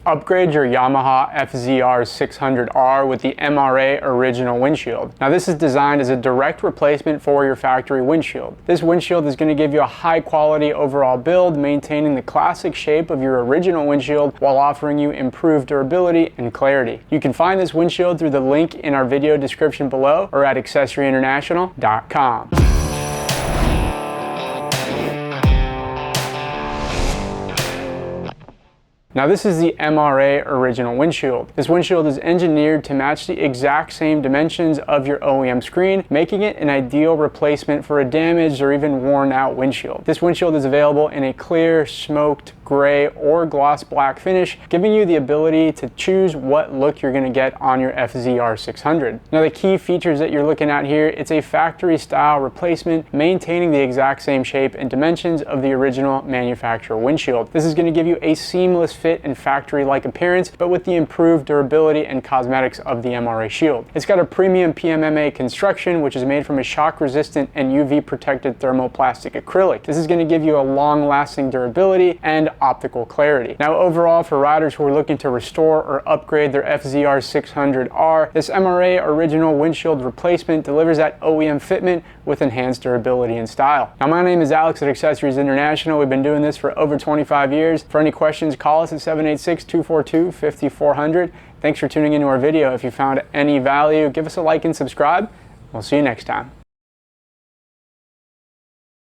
Upgrade your Yamaha FZR600R with the MRA Original Windshield. Now this is designed as a direct replacement for your factory windshield. This windshield is going to give you a high quality overall build, maintaining the classic shape of your original windshield while offering you improved durability and clarity. You can find this windshield through the link in our video description below or at accessoryinternational.com. Now this is the MRA Original Windshield. This windshield is engineered to match the exact same dimensions of your OEM screen, making it an ideal replacement for a damaged or even worn out windshield. This windshield is available in a clear, smoked, gray, or gloss black finish, giving you the ability to choose what look you're going to get on your FZR600. Now the key features that you're looking at here, it's a factory style replacement, maintaining the exact same shape and dimensions of the original manufacturer windshield. This is going to give you a seamless fit and factory-like appearance, but with the improved durability and cosmetics of the MRA shield. It's got a premium PMMA construction, which is made from a shock-resistant and UV-protected thermoplastic acrylic. This is going to give you a long-lasting durability and optical clarity. Now overall, for riders who are looking to restore or upgrade their FZR600R, this MRA Original Windshield replacement delivers that OEM fitment with enhanced durability and style. Now my name is Alex at Accessories International. We've been doing this for over 25 years. For any questions, call us at 786-242-5400. Thanks for tuning into our video. If you found any value, give us a like and subscribe. We'll see you next time.